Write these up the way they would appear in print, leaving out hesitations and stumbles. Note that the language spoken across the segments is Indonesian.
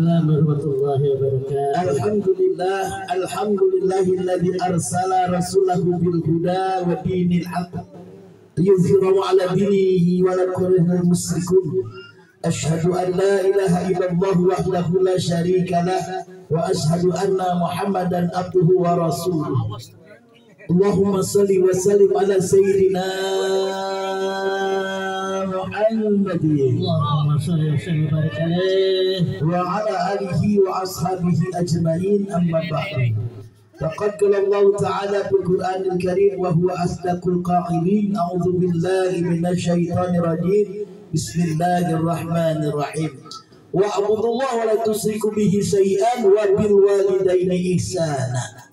warahmatullahi wabarakatuh. Alhamdulillahilladzi arsala rasulahu bil huda wa dinil haqq liyuzhirahu ala dinihi wa la karihal musyrikun. Asyhadu an la ilaha illallah wahdahu la syarika lah wa asyhadu anna Muhammadan abduhu wa rasuluh. Allahumma salli wa sallim ala sayyidina Muhammadin Allahumma salli wa sallim wa barik alaihi wa ala alihi wa ashabihi ajma'in, amma ba'du. Faqad qala Allah ta'ala fil Qur'anil Karim wa huwa asdaqul qa'ilin. A'udzu billahi minasy syaithanir rajim. Bismillahirrahmanirrahim. Wa'budullaha wa la tusyriku bihi syai'an wa bil walidaini ihsana.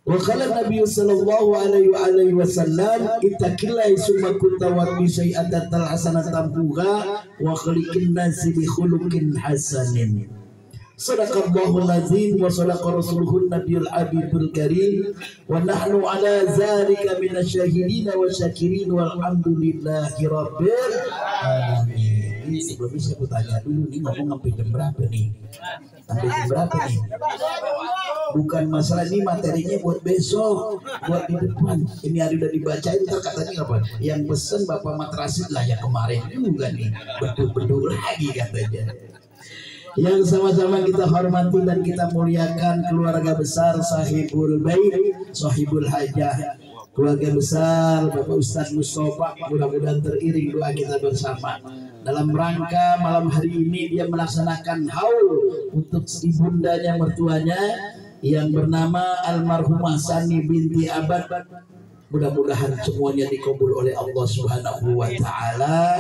Wa qala Nabi sallallahu alaihi wasallam ittaqillaha summa kunta wa bi syai'atan hasanatan tamhuha wa khaliqin nasi bi khuluqin hasanin. Sadaqallahul azim wa sadaqa rasuluhun nabiyul habibul karim wa nahnu ala zalika minasyahidin wa syakirin walhamdulillahi rabbil alamin. Sebelumnya saya mau tanya dulu nih, ngomong sampai jam berapa nih? Sampai jam berapa nih? Bukan masalah ini materinya buat besok, buat di depan. Ini hari udah dibacain, ntar katanya apa? Yang pesen Bapak Matrasid lah yang kemarin juga nih, betul-betul lagi katanya. Yang sama-sama kita hormati dan kita muliakan keluarga besar Sahibul Bait, Sahibul Hajah, keluarga besar Bapak Ustadz Mustafa. Mudah-mudahan teriring doa kita bersama dalam rangka malam hari ini dia melaksanakan haul untuk ibundanya mertuanya yang bernama almarhumah Sani binti Abad. Mudah-mudahan semuanya dikabul oleh Allah Subhanahu wa taala.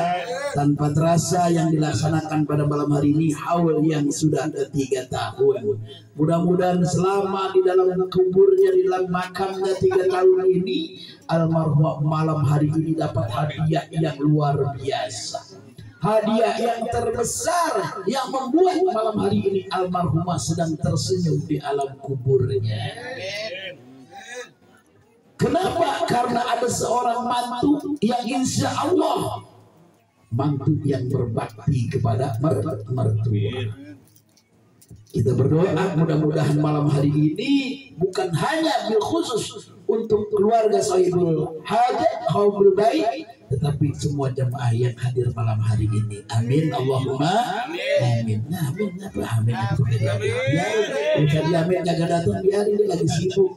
Tanpa terasa yang dilaksanakan pada malam hari ini haul yang sudah ada 3 tahun. Mudah-mudahan selama di dalam kuburnya, di dalam makamnya 3 tahun ini, almarhumah malam hari ini dapat hadiah yang luar biasa. Hadiah yang terbesar yang membuat malam hari ini almarhumah sedang tersenyum di alam kuburnya. Kenapa? Karena ada seorang mantu yang insya Allah mantu yang berbakti kepada mertua. Kita berdoa mudah-mudahan malam hari ini bukan hanya bil khusus untuk keluarga Sahibul Hajah, Sahibul Bait, tetapi semua jemaah yang hadir malam hari ini. Amin Allahumma amin. Nah, amin apa amin itu biar jadi amin kagak datang, biar ini lagi sibuk.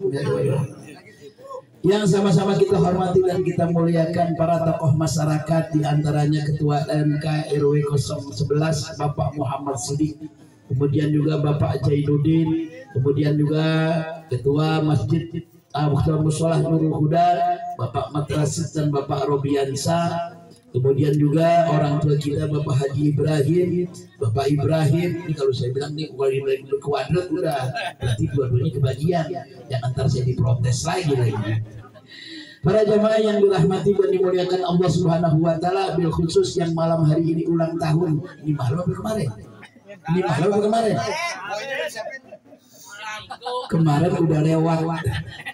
Yang sama-sama kita hormati dan kita muliakan para tokoh masyarakat, di antaranya Ketua MK RW 011 Bapak Muhammad Sidik, kemudian juga Bapak Jainuddin, kemudian juga Ketua Masjid Ketua Musholah Nurul Huda Bapak Matrasid dan Bapak Robiansa, kemudian juga orang tua kita Bapak Haji Ibrahim, Bapak Ibrahim. Ini kalau saya bilang nih kalau Ibrahim berkuadrat udah berarti dua-duanya kebagian, jangan ntar saya diprotes lagi. Para jamaah yang dirahmati dan dimuliakan Allah Subhanahu wa taala, bil khusus yang malam hari ini ulang tahun. Ini malam apa kemarin? Ini malam apa kemarin? Kemarin udah lewat,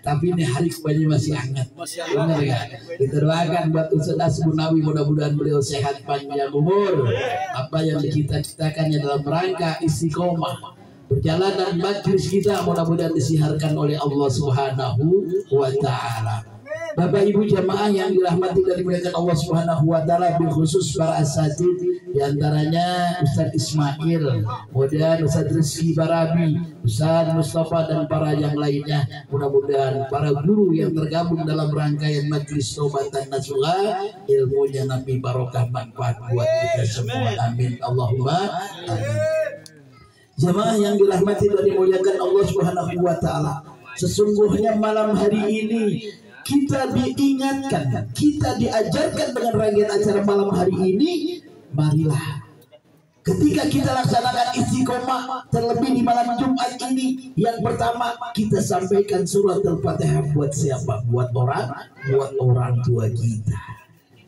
tapi ini hari kebanyakan masih hangat. Benar ya? Kita doakan buat Ustaz Asbunawi, mudah-mudahan beliau sehat panjang umur. Apa yang dicita-citakannya dalam rangka istiqomah perjalanan majlis kita mudah-mudahan disiharkan oleh Allah Subhanahu wa taala. Bapak Ibu jamaah yang dirahmati dan dimuliakan Allah Subhanahu wa taala, bil khusus para asatid, di antaranya Ustaz Ismail, kemudian Ustaz Rizki Barabi, Ustaz Mustafa dan para yang lainnya. Mudah-mudahan para guru yang tergabung dalam rangkaian majlis Taubatan Nasuha, ilmunya Nabi barokah manfaat buat kita semua. Amin Allahumma amin. Jamaah yang dirahmati dan dimuliakan Allah Subhanahu wa taala, sesungguhnya malam hari ini kita diingatkan, kita diajarkan dengan rangkaian acara malam hari ini. Marilah ketika kita laksanakan istiqomah, terlebih di malam Jumat ini, yang pertama kita sampaikan surat Al-Fatihah buat siapa? Buat orang tua kita,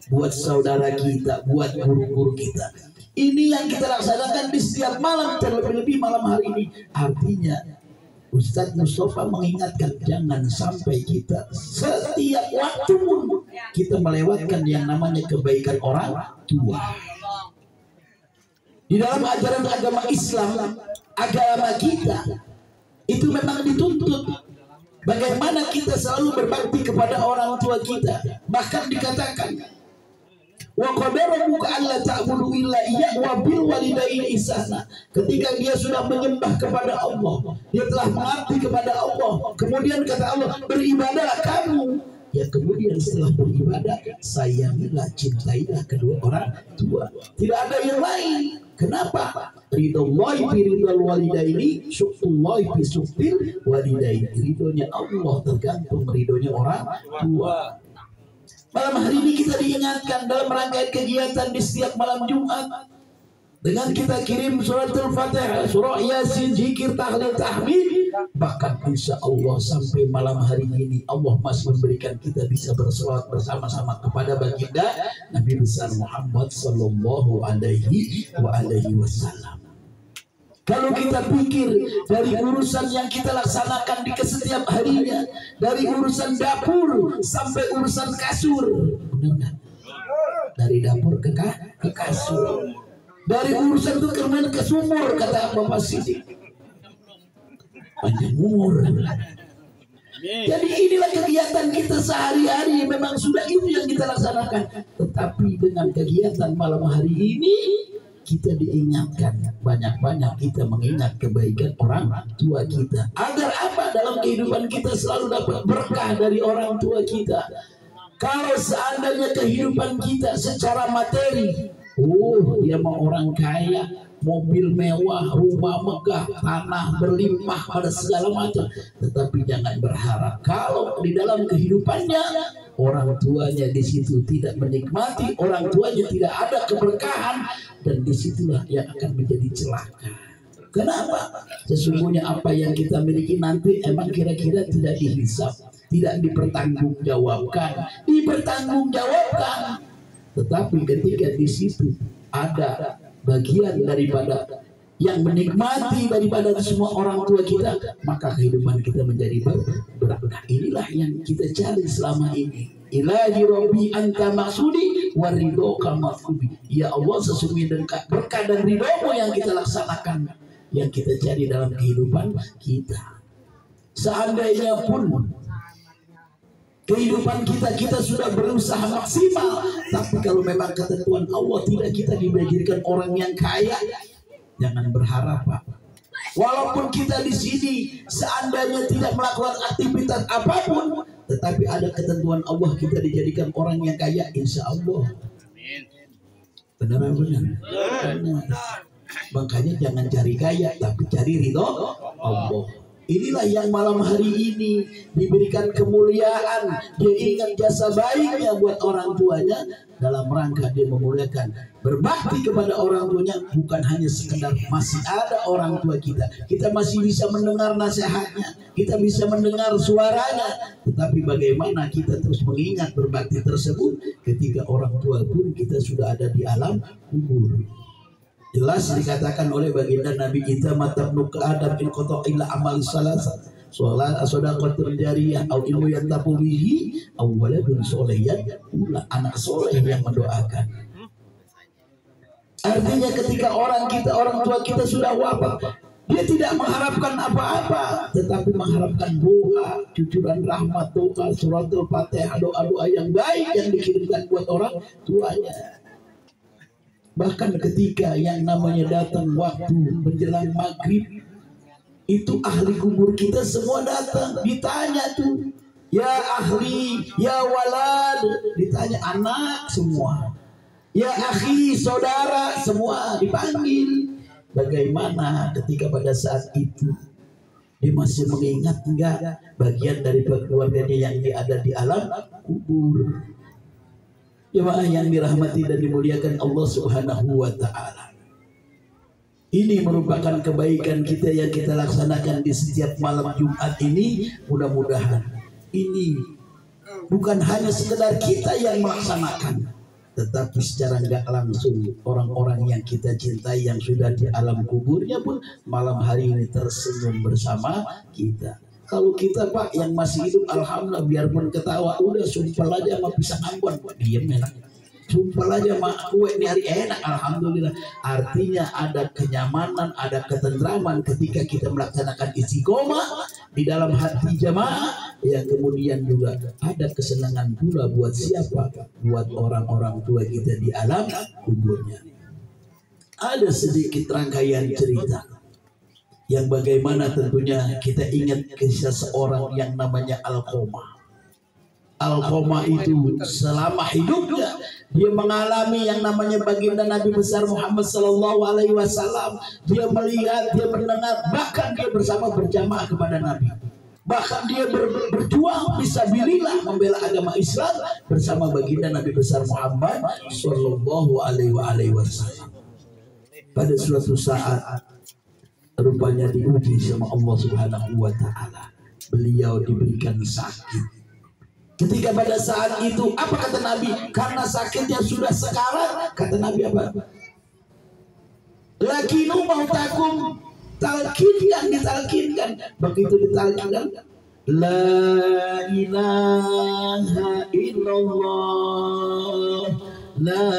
buat saudara kita, buat guru-guru kita. Ini yang kita laksanakan di setiap malam, terlebih-lebih malam hari ini. Artinya Ustadz Mustafa mengingatkan jangan sampai kita setiap waktu pun kita melewatkan yang namanya kebaikan orang tua. Di dalam ajaran agama Islam, agama kita itu memang dituntut bagaimana kita selalu berbakti kepada orang tua kita. Bahkan dikatakan, wa qadara rabbuka alla ta'budu illa iyyahu wa bil walidaini ihsana. Ketika dia sudah menyembah kepada Allah, dia telah mengabdi kepada Allah, kemudian kata Allah, beribadahlah kamu. Ya kemudian setelah beribadah, sayangilah, cintailah kedua orang tua. Tidak ada yang lain. Kenapa? Ridhollahi fi ridhal walidaini, syukurullahi fi syuktil walidaini. Ridhonya Allah tergantung ridhonya orang tua. Malam hari ini kita diingatkan dalam rangkaian kegiatan di setiap malam Jumat dengan kita kirim suratul Fatihah, surah Yasin, zikir, tahlil, tahmid. Bahkan insya Allah sampai malam hari ini Allah masih memberikan kita bisa berselawat bersama-sama kepada baginda Nabi besar Muhammad sallallahu alaihi wasallam. Kalau kita pikir dari urusan yang kita laksanakan di setiap harinya, dari urusan dapur sampai urusan kasur, benar? Dari dapur ke kasur, dari urusan itu ke sumur, kata Bapak Sidik, panjang umur. Jadi inilah kegiatan kita sehari-hari, memang sudah itu yang kita laksanakan. Tetapi dengan kegiatan malam hari ini, kita diingatkan banyak-banyak kita mengingat kebaikan orang tua kita. Agar apa? Dalam kehidupan kita selalu dapat berkah dari orang tua kita. Kalau seandainya kehidupan kita secara materi, dia mau orang kaya, mobil mewah, rumah megah, tanah berlimpah pada segala macam. Tetapi jangan berharap kalau di dalam kehidupannya orang tuanya di situ tidak menikmati, orang tuanya tidak ada keberkahan, dan disitulah yang akan menjadi celaka. Kenapa? Sesungguhnya apa yang kita miliki nanti emang kira-kira tidak dihisap, tidak dipertanggungjawabkan. Dipertanggungjawabkan, tetapi ketika di situ ada bagian daripada yang menikmati daripada semua orang tua kita, maka kehidupan kita menjadi berkah. Inilah yang kita cari selama ini. Ilahi Rabbi anta maksudi waridhoka maksudi. Ya Allah, sesungguhnya berkah dan ridhomu yang kita laksanakan, yang kita cari dalam kehidupan kita. Seandainya pun kehidupan kita sudah berusaha maksimal, tapi kalau memang ketentuan Allah tidak kita diberikan orang yang kaya, jangan berharap, Pak. Walaupun kita di sini seandainya tidak melakukan aktivitas apapun, tetapi ada ketentuan Allah kita dijadikan orang yang kaya, insya Allah. Benar. Makanya jangan cari kaya, tapi cari ridho Allah. Inilah yang malam hari ini diberikan kemuliaan. Dia ingat jasa baiknya buat orang tuanya, dalam rangka dia memuliakan, berbakti kepada orang tuanya. Bukan hanya sekedar masih ada orang tua kita masih bisa mendengar nasihatnya, kita bisa mendengar suaranya, tetapi bagaimana kita terus mengingat berbakti tersebut ketika orang tua pun kita sudah ada di alam kubur. Jelas dikatakan oleh baginda Nabi kita, matabnu ke adam in qata illa amal salasa, sholat shadaqatul jariyah au ilmu yantafu bihi au waladun sholihan, anak soleh yang mendoakan. Artinya ketika orang tua kita sudah wafat, dia tidak mengharapkan apa-apa, tetapi mengharapkan doa, cucuran rahmat, doa, suratul Fatihah, doa-doa yang baik yang dikirimkan buat orang tuanya. Bahkan ketika yang namanya datang waktu menjelang maghrib, itu ahli kubur kita semua datang, ditanya tuh, ya ahli, ya walad, ditanya anak semua, ya akhi, saudara, semua dipanggil. Bagaimana ketika pada saat itu dia masih mengingat enggak bagian dari keluarganya yang ada di alam kubur? Jemaah yang dirahmati dan dimuliakan Allah Subhanahu wa ta'ala, ini merupakan kebaikan kita yang kita laksanakan di setiap malam Jumat ini. Mudah-mudahan ini bukan hanya sekedar kita yang melaksanakan, tetapi secara nggak langsung orang-orang yang kita cintai yang sudah di alam kuburnya pun malam hari ini tersenyum bersama kita. Kalau kita, Pak, yang masih hidup, alhamdulillah, biarpun ketawa, udah sumpah aja sama pisang Ambon, diam enak. Sumpah aja mak kue ini hari enak, alhamdulillah. Artinya ada kenyamanan, ada ketentraman ketika kita melaksanakan istiqomah di dalam hati jamaah. Yang kemudian juga ada kesenangan pula buat siapa? Buat orang-orang tua kita di alam kuburnya. Ada sedikit rangkaian cerita yang bagaimana tentunya kita ingat kisah seorang yang namanya Alqamah. Alqamah itu selama hidupnya dia mengalami yang namanya baginda Nabi besar Muhammad Sallallahu Alaihi Wasallam. Dia melihat, dia mendengar, bahkan dia bersama berjamaah kepada Nabi. Bahkan dia berjuang fisabilillah membela agama Islam bersama baginda Nabi besar Muhammad Sallallahu Alaihi Wasallam. Pada suatu saat rupanya diuji sama Allah Subhanahu Wa Taala. Beliau diberikan sakit. Ketika pada saat itu apa kata Nabi? Karena sakitnya sudah sekarat, kata Nabi apa? Lakinu mautakum, talqin yang ditalkinkan. Begitu ditalkinkan, la ilaha illallah, la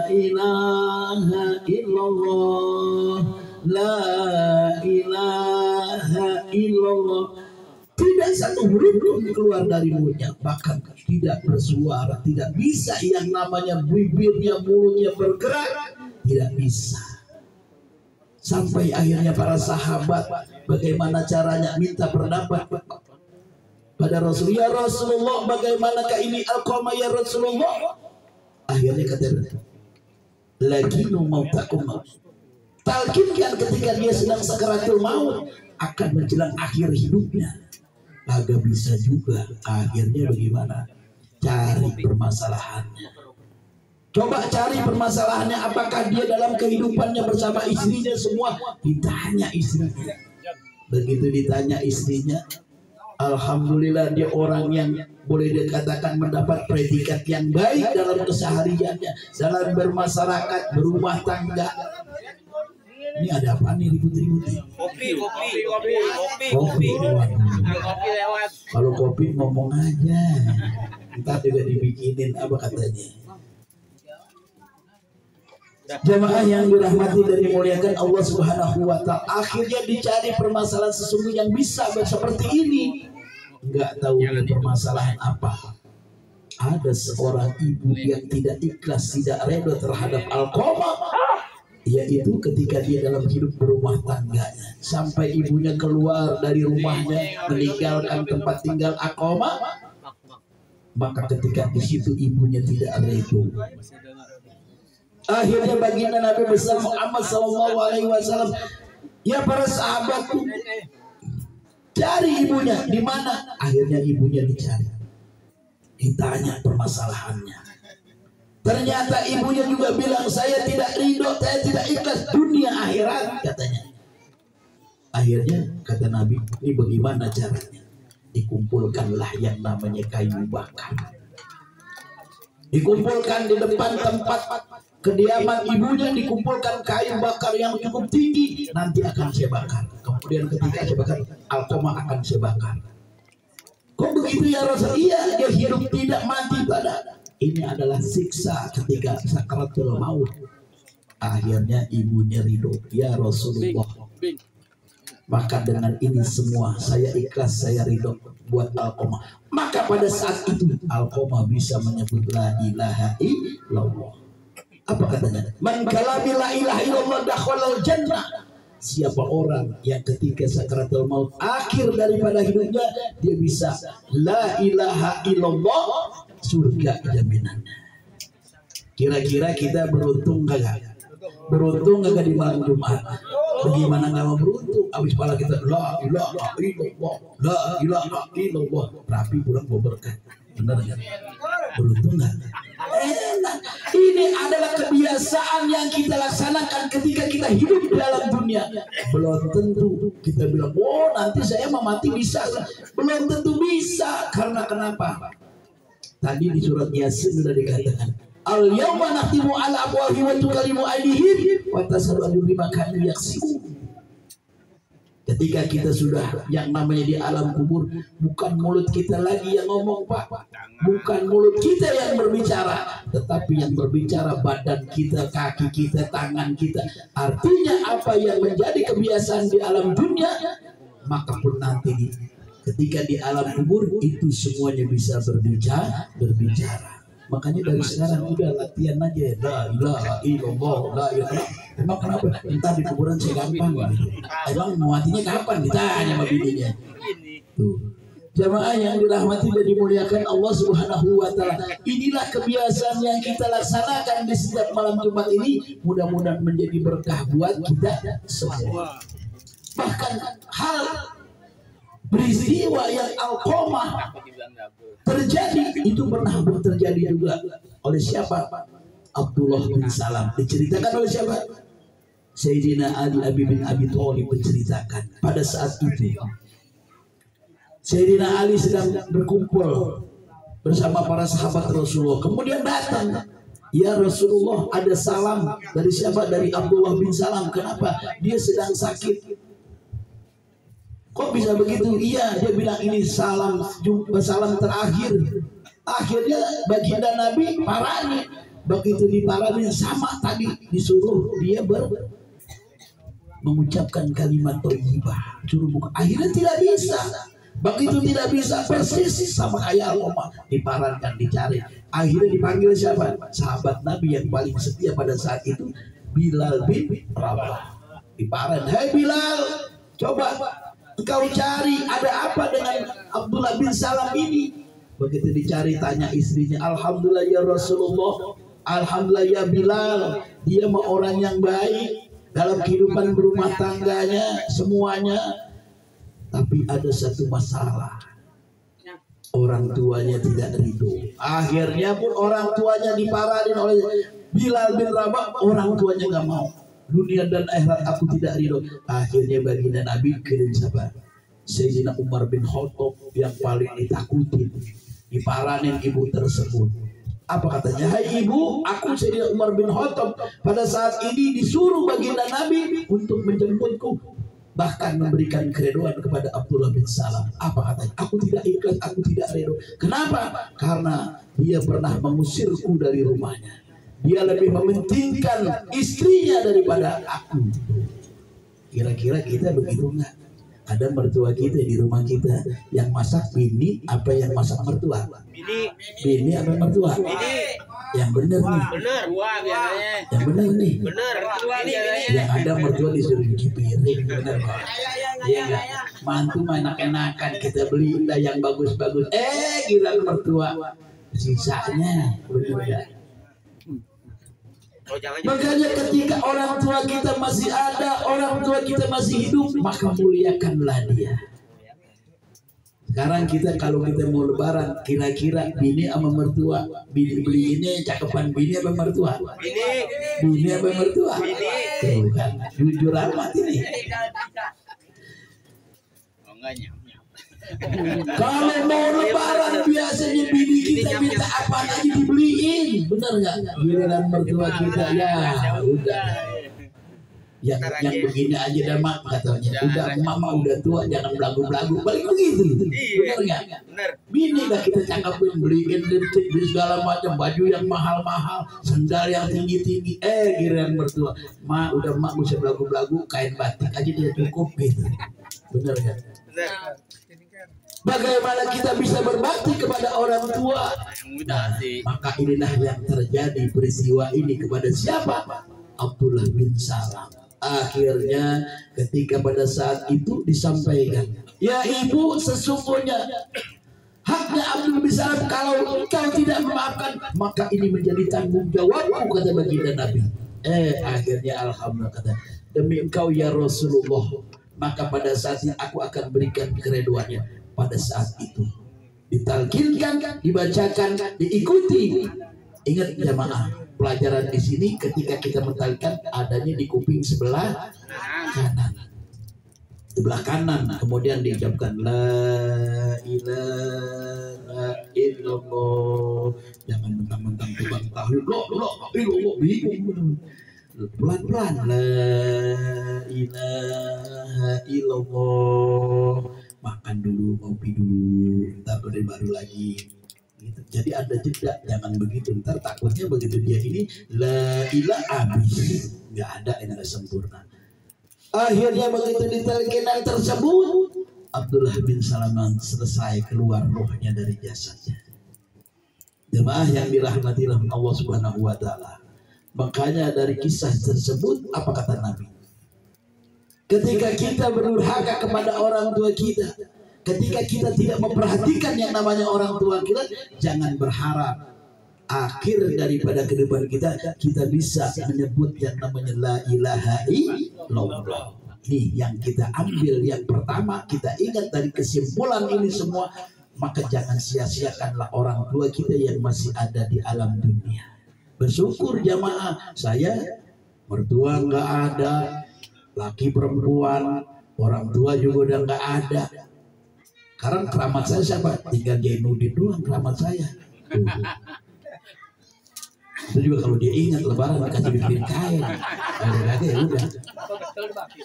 ilaha illallah, la ilaha illallah. Tidak satu huruf pun keluar dari mulutnya, bahkan tidak bersuara, tidak bisa yang namanya bibirnya, mulutnya bergerak, tidak bisa. Sampai akhirnya para sahabat bagaimana caranya minta pendapat pada Rasulullah. Ya Rasulullah, bagaimanakah ini Alqamah ya Rasulullah? Akhirnya kata lakinu mautakum, talkinkan ketika dia sedang sakaratul maut akan menjelang akhir hidupnya. Agak bisa juga. Akhirnya bagaimana? Cari permasalahannya. Coba cari permasalahannya. Apakah dia dalam kehidupannya bersama istrinya semua? Ditanya istrinya. Begitu ditanya istrinya, alhamdulillah dia orang yang boleh dikatakan mendapat predikat yang baik dalam kesehariannya, dalam bermasyarakat, berumah tangga. Ini ada apa nih ribut-ribut nih? Kopi lewat. Kalau kopi ngomong aja, ntar juga dibikinin apa katanya. Jamaah yang dirahmati dan dimuliakan Allah Subhanahu Wa Taala, akhirnya dicari permasalahan sesungguhnya yang bisa seperti ini. Nggak tahu permasalahan apa. Ada seorang ibu yang tidak ikhlas, tidak reda terhadap Alqamah. Yaitu ketika dia dalam hidup berumah tangganya, sampai ibunya keluar dari rumahnya meninggalkan tempat tinggal Alqamah, maka ketika di situ ibunya tidak ridho. Akhirnya baginda Nabi besar Muhammad Sallallahu Alaihi Wasallam, ya para sahabat, cari ibunya di mana? Akhirnya ibunya dicari, ditanya permasalahannya. Ternyata ibunya juga bilang, saya tidak ridho, saya tidak ikhlas dunia akhirat katanya. Akhirnya kata Nabi, ini bagaimana caranya? Dikumpulkanlah yang namanya kayu bakar. Dikumpulkan di depan tempat kediaman ibunya, dikumpulkan kayu bakar yang cukup tinggi. Nanti akan saya bakar. Kemudian ketika saya bakar, Alqamah akan saya bakar. Kok begitu ya Rasul? Iya, dia hidup tidak mati pada. Ini adalah siksa ketika sakaratul maut. Akhirnya ibunya ridho, ya Rasulullah. Maka dengan ini semua saya ikhlas, saya ridho buat Alqamah. Maka pada saat itu Alqamah bisa menyebut la ilaha illallah. Apa katanya? Man kalami la ilaha illallah dakhalal jannah. Siapa orang yang ketika sakaratul maut akhir daripada hidupnya dia bisa la ilaha illallah, surga jaminannya. Kira-kira kita beruntung gak? Beruntung gak di malam Jumat? Bagaimana nggak mau beruntung? Abis pala kita la ilaha illallah, la ilaha illallah, rapi pulang bawa berkah. Benar kan? Beruntung gak? Enak. Ini adalah kebiasaan yang kita laksanakan ketika kita hidup di dalam dunia. Belum tentu kita bilang, oh nanti saya mau mati bisa. Belum tentu bisa. Karena kenapa? Tadi di surat Yasin sudah dikatakan, al yawma nakhtimu ala afwahihim wa tukallimu aydihim wa tashhadu arjuluhum bima kanu yaksibun. Ketika kita sudah yang namanya di alam kubur, bukan mulut kita lagi yang ngomong, Pak. Bukan mulut kita yang berbicara, tetapi yang berbicara badan kita, kaki kita, tangan kita. Artinya apa yang menjadi kebiasaan di alam dunia, maka pun nanti ketika di alam kubur itu semuanya bisa berbicara. Makanya dari sekarang udah latihan aja, la ilaha illallah, la ilaha. Emang kenapa? Entar di kuburan saya gampang gitu. Emang matinya kapan? Ditanya sama bininya. Tuh. Jamaah yang dirahmati dan dimuliakan Allah Subhanahu wa taala. Inilah kebiasaan yang kita laksanakan di setiap malam Jumat ini, mudah-mudahan menjadi berkah buat kita semua. Bahkan hal peristiwa yang alqomah terjadi itu pernah terjadi juga oleh siapa? Abdullah bin Salam. Diceritakan oleh siapa? Sayyidina Ali bin Abi Thalib menceritakan pada saat itu Sayyidina Ali sedang berkumpul bersama para sahabat Rasulullah. Kemudian datang, ya Rasulullah, ada salam dari siapa? Dari Abdullah bin Salam. Kenapa? Dia sedang sakit. Kok bisa begitu? Iya, dia bilang ini salam terakhir. Akhirnya baginda Nabi parani. Begitu diparani sama tadi disuruh dia mengucapkan kalimat thayyibah. Akhirnya tidak bisa. Begitu tidak bisa persis sama kayak Aloma, diparankan, dicari. Akhirnya dipanggil siapa? Sahabat Nabi yang paling setia pada saat itu, Bilal bin Rabah. Diparan, "Hai Bilal, coba engkau cari ada apa dengan Abdullah bin Salam ini." Begitu dicari, tanya istrinya, "Alhamdulillah ya Rasulullah, alhamdulillah ya Bilal, dia mah orang yang baik dalam kehidupan berumah tangganya semuanya, tapi ada satu masalah, orang tuanya tidak ridho." Akhirnya pun orang tuanya diparahin oleh Bilal bin Rabah, orang tuanya nggak mau, dunia dan akhirat aku tidak ridho. Akhirnya baginda Nabi kirim siapa? Sayyidina Umar bin Khattab yang paling ditakutin, diparahin ibu tersebut. Apa katanya? "Hai ibu, aku Sayyidina Umar bin Khattab pada saat ini disuruh baginda Nabi untuk menjemputku, bahkan memberikan keredoan kepada Abdullah bin Salam." Apa katanya? "Aku tidak ikhlas, aku tidak ridho." Kenapa? Karena dia pernah mengusirku dari rumahnya. Dia lebih mementingkan istrinya daripada aku. Kira-kira kita begitu enggak? Ada mertua kita di rumah kita, yang masak bini apa yang masak mertua? Bini apa mertua? Yang benar nih. Bener, wah biasanya. Yang benar nih. Bener, Yang ada mertua disuruh cuci piring, benar Pak? Iya enggak? Mantu mah enak-enakan, kita beli yang bagus-bagus. Gila mertua sisanya, benar enggak? Makanya ketika orang tua kita masih ada, orang tua kita masih hidup, maka muliakanlah dia. Sekarang kita kalau kita mau lebaran, kira-kira bini sama mertua, bini beliinnya cakepan bini apa mertua? Bini apa mertua? Tuh kan, jujur amat ini. Kalau mau lebaran biasanya bini kita minta apa aja dibeliin, bener nggak? Giliran mertua kita ya udah, yang begini aja dah mak katanya, udah mama udah tua jangan belagu-belagu, balik begitu, bener nggak? Bini dah kita cakapin, beliin lipstick, beli segala macam, baju yang mahal-mahal, sandal yang tinggi-tinggi, giliran mertua, mak udah mak bisa belagu-belagu, kain batik aja dia cukup gitu, bener nggak? Bagaimana kita bisa berbakti kepada orang tua? Maka inilah yang terjadi peristiwa ini kepada siapa? Abdullah bin Salam. Akhirnya ketika pada saat itu disampaikan, "Ya ibu, sesungguhnya haknya Abdullah bin Salam, kalau engkau tidak memaafkan, maka ini menjadi tanggung jawabku," kata baginda Nabi. Akhirnya alhamdulillah kata, "Demi engkau ya Rasulullah, maka pada saat ini aku akan berikan keredoannya." Pada saat itu ditalkinkan, dibacakan, diikuti. Ingat jamaah, pelajaran di sini ketika kita mentalkan adanya di kuping sebelah kanan. Sebelah kanan, kemudian diucapkan la ilaha illallah. Jangan mentang-mentang tebang tahu, lo bingung. pelan-pelan, la ilaha illallah, makan dulu, ngopi dulu, ntar baru lagi gitu. Jadi ada jeda, jangan begitu, ntar takutnya begitu dia ini la ilaha habis, nggak ada yang sempurna. Akhirnya begitu ditelkinan tersebut, Abdullah bin Salaman selesai keluar rohnya dari jasadnya. Jemaah yang dirahmati Allah Subhanahu wa taala. Makanya dari kisah tersebut apa kata Nabi? Ketika kita berdurhaka kepada orang tua kita, ketika kita tidak memperhatikan yang namanya orang tua kita, jangan berharap akhir daripada kehidupan kita bisa menyebut yang namanya la ilaha illallah. Ini yang kita ambil, yang pertama kita ingat dari kesimpulan ini semua, maka jangan sia-siakanlah orang tua kita yang masih ada di alam dunia. Bersyukur jamaah, saya mertua nggak ada, laki perempuan, orang tua juga udah nggak ada. Karena keramat saya siapa? Tinggal Jainuddin doang keramat saya. Itu juga kalau dia ingat lebaran dikasih bikin kain. Ya udah.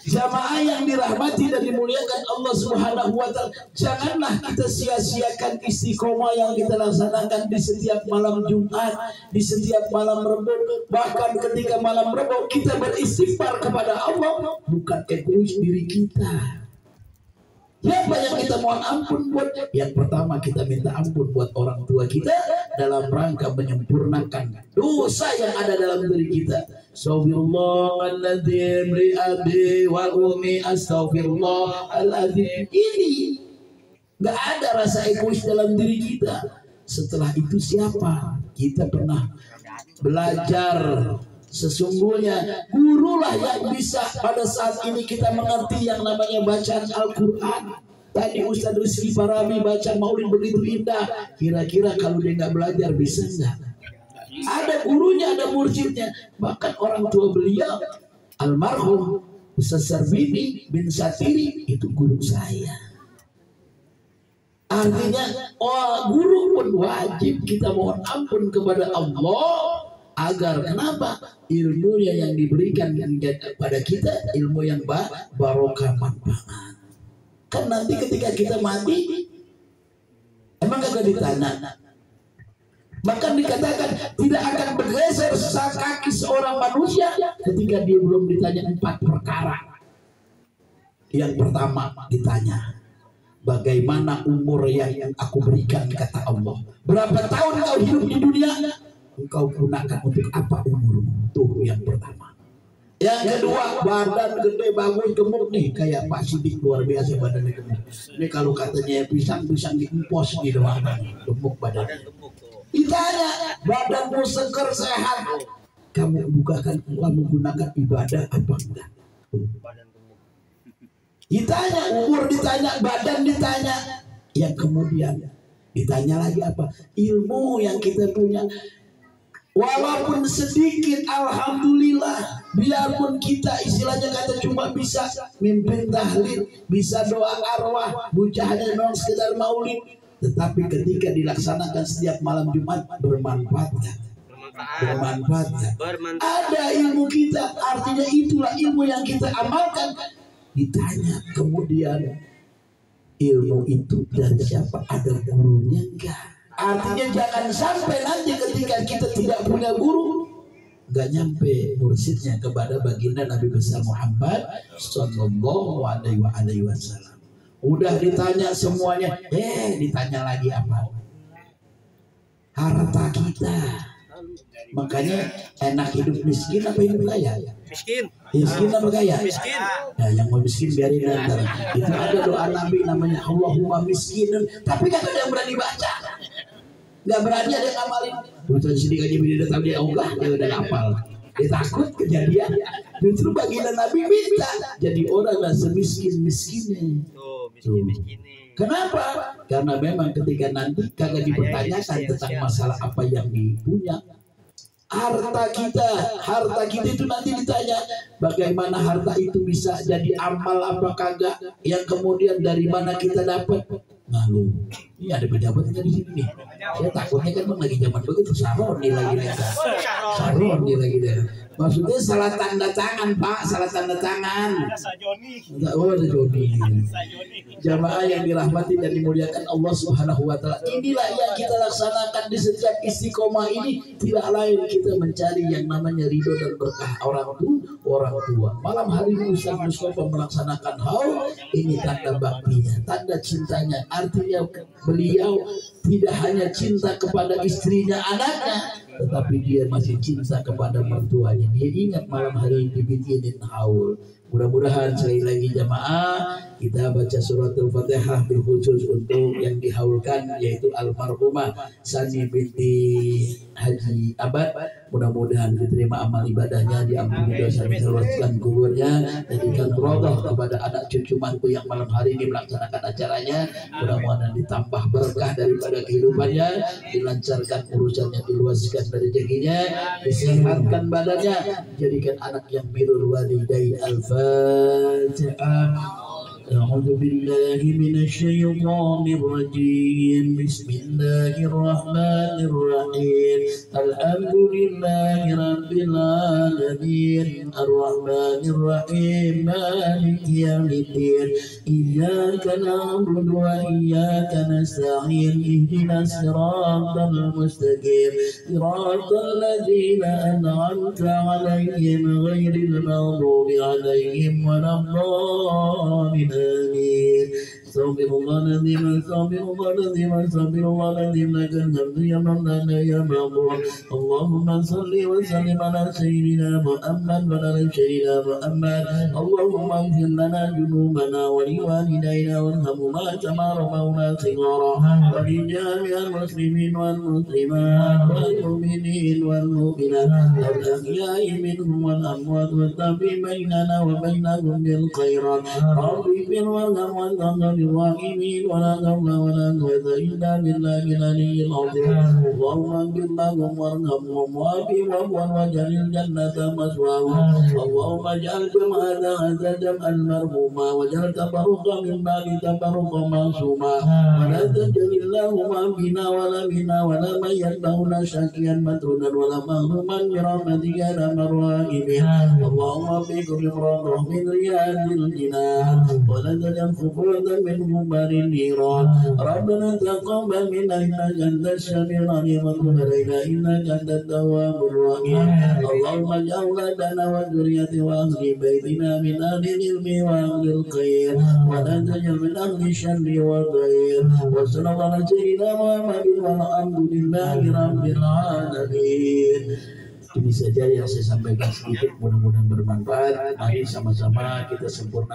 Jamaah yang dirahmati dan dimuliakan Allah Subhanahu wa taala, janganlah kita sia-siakan istiqomah yang kita laksanakan di setiap malam Jumat, di setiap malam Rebo. Bahkan ketika malam Rebo kita beristighfar kepada Allah, bukan egois diri kita. Siapa yang kita mohon ampun buat? Yang pertama kita minta ampun buat orang tua kita dalam rangka menyempurnakan dosa yang ada dalam diri kita. Astaghfirullahaladzim li abi wal umi, astaghfirullahaladzim. Ini nggak ada rasa egois dalam diri kita. Setelah itu siapa? Kita pernah belajar. Sesungguhnya gurulah yang bisa pada saat ini kita mengerti yang namanya bacaan Al-Quran. Tadi Ustaz Rizky Farabi baca maulid begitu indah. Kira-kira kalau dia nggak belajar bisa nggak? Ada gurunya, ada mursyidnya. Bahkan orang tua beliau almarhum Ustaz Sarbini bin Satiri itu guru saya. Artinya guru pun wajib kita mohon ampun kepada Allah. Agar kenapa? Ilmunya yang diberikan kepada kita ilmu yang barokah manfaat. Kan nanti ketika kita mati emang kagak ditanya. Bahkan dikatakan tidak akan bergeser kaki seorang manusia ketika dia belum ditanya 4 perkara. Yang pertama ditanya, bagaimana umur yang aku berikan, kata Allah. Berapa tahun kau hidup di dunia? Engkau gunakan untuk apa umurmu? Tuh yang pertama. Yang kedua, badan gede bagus gemuk nih kayak Pak Sidik, luar biasa badannya gemuk. Ini kalau katanya pisang diempos di doang, gemuk badannya. Ditanya, badanmu seger sehat, kamu gunakan ibadah apa enggak? Ditanya umur, ditanya badan, ditanya. Yang kemudian ditanya lagi apa? Ilmu yang kita punya. Walaupun sedikit, alhamdulillah. Biarpun kita istilahnya kata cuma bisa mimpin tahlil, bisa doa arwah, bujahnya memang sekedar maulid, tetapi ketika dilaksanakan setiap malam Jumat bermanfaat gak? Bermanfaat gak? Ada ilmu kita, artinya itulah ilmu yang kita amalkan. Ditanya kemudian ilmu itu dari siapa? Ada gurunya enggak? Artinya jangan sampai nanti ketika kita tidak punya guru, nggak nyampe mursyidnya kepada baginda Nabi besar Muhammad Sallallahu Alaihi Wasallam. Udah ditanya semuanya, ditanya lagi apa? Harta kita. Makanya enak hidup miskin apa hidup kaya? Miskin. Miskin apa kaya? Miskin. Nah, yang mau miskin biarin nanti. Itu ada doa Nabi namanya Allahumma miskinun, tapi kan ada yang berani baca. Nggak berani ada yang ngamalin. Bukan sedih aja dia datang dia enggak, dia udah ngapal. Dia takut kejadian. Justru baginda Nabi minta jadi orang yang semiskin-miskinnya. Miskin-miskinnya. Kenapa? Karena memang ketika nanti kagak dipertanyakan tentang masalah apa yang dipunya. Harta kita itu nanti ditanya bagaimana harta itu bisa jadi amal apa kagak, yang kemudian dari mana kita dapat. Malu, ini ada pejabat di sini nih. Saya takutnya kan lagi zaman begitu Saron nih lagi nih. Saron nih lagi deh. Maksudnya salah tanda tangan Pak, salah tanda tangan. Oh ada Joni. Jamaah yang dirahmati dan dimuliakan Allah Subhanahu Wa Taala. Inilah yang kita laksanakan di setiap istiqomah ini. Tidak lain kita mencari yang namanya ridho dan berkah orang tua. Malam hari ini Ustaz Mustafa melaksanakan haul. Ini tanda baktinya, tanda cintanya. Artinya beliau tidak hanya cinta kepada istrinya, anaknya, tetapi dia masih cinta kepada mertuanya. Dia ingat malam hari ini dibikinin haul. Mudah-mudahan sekali lagi jamaah kita baca surat Al-Fatihah bil khusus untuk yang dihaulkan yaitu almarhumah Sani binti Haji Abad. Mudah-mudahan diterima amal ibadahnya, diampuni dosa, diluaskan kuburnya, jadikan rodoh kepada anak cucu mantu yang malam hari ini melaksanakan acaranya. Mudah-mudahan ditambah berkah daripada kehidupannya, dilancarkan urusannya, diluaskan dari rezekinya, disehatkan badannya, jadikan anak yang birrul walidain. Al-Fatihah. أعوذ بالله من الشيطان الرجيم بسم الله الرحمن الرحيم الحمد لله رب العالمين الرحمن الرحيم مالك يوم الدين إياك نعبد وإياك نستعين اهدنا الصراط المستقيم صراط الذين أنعمت عليهم غير المغضوب عليهم ولا الضالين آمين. استغفر الله العظيم استغفر الله العظيم استغفر الله العظيم لك الحمد يا مولانا يا مغفور. اللهم صل وسلم على سيدنا محمد وعلى سيدنا محمد. اللهم اغفر لنا ذنوبنا ولوالدينا وارحمهما كما ربونا صغارا ولجميع المسلمين والمسلمات والمؤمنين والمؤمنات الأحياء منهم والأموات والتابع بيننا وبينهم بالخيرات. رب اغفر وارحم وارحم الراحمين ولا حول ولا قوة إلا بالله العلي العظيم. اللهم اغفر لهم وارحمهم وعافهم واجعل الجنة مثواهم. اللهم اجعل جمعنا هذا جمعا مرحوما واجعل تفرقا من بعد تفرقا معصوما ولا تجعل اللهم بنا ولا بنا ولا من يتبعنا شقيا مترودا ولا مغروما برحمتك يا ارحم الراحمين. اللهم بكم بفرح من رياض الجنان ولا تجعل خفوة من غبار النيران. ربنا تقبل منا انك انت السميع العليم وتب علينا انك انت التواب الرحيم. اللهم اجعل لنا وذريتنا واهل بيتنا من اهل العلم واهل الخير ولا تجعل من اهل الشر والخير. وصلى الله على سيدنا محمد والحمد لله رب العالمين. Ini saja yang saya sampaikan sedikit, mudah-mudahan bermanfaat. Mari sama-sama kita sempurnakan